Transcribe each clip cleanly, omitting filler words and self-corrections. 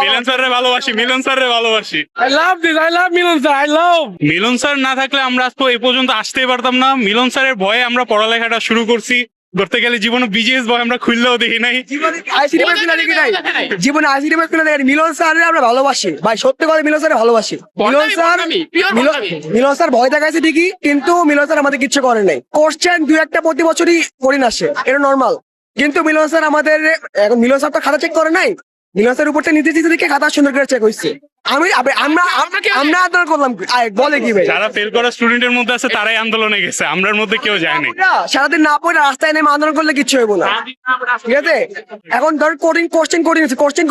মিলন স্যারের ভালোবাসি, মিলন স্যারের ভালোবাসি। I love this. I love Milan sir. I love. Milan sir না থাকলে আমরা আজ এই পর্যন্ত আসতেই পারতাম না। মিলন স্যারের ভয়ে আমরা পড়ালেখাটা শুরু করছি। ধরতে গেলে জীবনে বিজিএস ভয় আমরা খুললেও দেখি নাই। আইসিডি দেখি নাই, জীবনে আইসিডি দেখি। মিলন স্যার আমরা ভালোবাসি ভাই, সত্যি কথা মিলন স্যার ভালোবাসি। মিলন স্যার ভয় দেখাইছে ঠিকই, কিন্তু মিলন স্যার আমাদের কিচ্ছু করে নাই। কোশ্চেন দুই একটা প্রতি বছরই করি না সে, এটা নর্মাল। কিন্তু মিলন স্যার আমাদের, এখন মিলন স্যার তো খাতা চেক করে নাই, মিলন স্যার উপরটা নিতে দিতে দেখে খাতা সুন্দর করে চেক হয়েছে। আমরা আন্দোলন করলাম, বলে কি ভাই? যারা ফেল করা স্টুডেন্টের মধ্যে আছে তারাই আন্দোলনে গেছে, আমরার মধ্যে কেউ যায়নি। সারাদিন না পড়ে রাস্তায় নেমে আন্দোলন করলে কিচ্ছু হইব না, ঠিক আছে? এখন ধর কোশ্চেন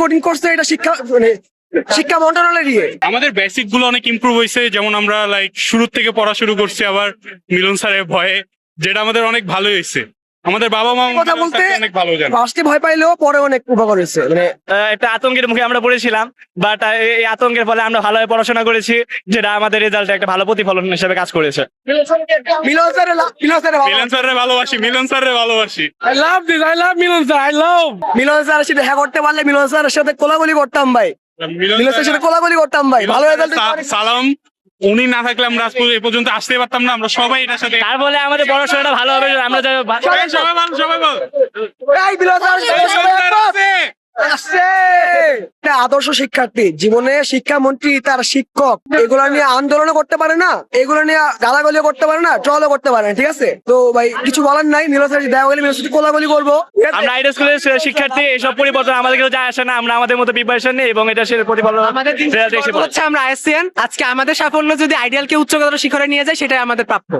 কোডিং করছে, এটা শিক্ষা মন্ত্রণালয়ের ইয়ে। আমাদের বেসিক গুলো অনেক ইমপ্রুভ হয়েছে, যেমন আমরা শুরু থেকে পড়া শুরু করছি আবার মিলন স্যারের ভয়ে, যেটা আমাদের অনেক ভালো হয়েছে। আমাদের বাবা মা কথা বলতে অনেক ভালো জানে। ফার্স্টে ভয় পাইলেও পরে অনেক উপকার হয়েছে। মানে একটা আতঙ্কের মুখে আমরা পড়েছিলাম, বাট এই আতঙ্কের ফলে আমরা ভালোভাবে পড়াশোনা করেছি, যেটা আমাদের রেজাল্টে একটা ভালো প্রতিফলন হিসেবে কাজ করেছে। মিলন স্যারের ভালোবাসি, মিলন স্যারের ভালোবাসি। I love this. I love Milan sir. I love. মিলন স্যারের সাথে দেখা করতে পারলে মিলন স্যারের সাথে কোলাগুলি করতাম ভাই, মিলন স্যারের সাথে কোলাগুলি করতাম ভাই। ভালো রেজাল্ট সালাম, উনি না থাকলে আমরা আজ এই পর্যন্ত আসতে পারতাম না। আমরা সবাই এটার সাথে, তার ফলে আমাদের পড়াশোনাটা ভালো হবে। আমরা সবাই ভালো, সবাই ভালো। মিলন আদর্শ শিক্ষার্থী, জীবনে শিক্ষামন্ত্রী তার শিক্ষক এগুলো নিয়ে আন্দোলন করতে পারে না, এগুলো নিয়ে গালাগালিও করতে পারে না, ট্রলও করতে পারে না, ঠিক আছে? তো ভাই কিছু বলার নাই, মিলন স্যার দেখা গেলে মিলন স্যার কোলাগুলি করবো। আমরা আইডিয়া স্কুলের শিক্ষার্থী, এইসব পরিবর্তন আমাদের কেউ যায় আসে না। আমরা আমাদের মতো প্রিপারেশন নেই এবং এটা সে প্রতিফলন আমাদের দিন হচ্ছে আমরা আইএসসিএন। আজকে আমাদের সাফল্য যদি আইডিয়ালকে উচ্চতর শিখরে নিয়ে যায়, সেটাই আমাদের প্রাপ্য।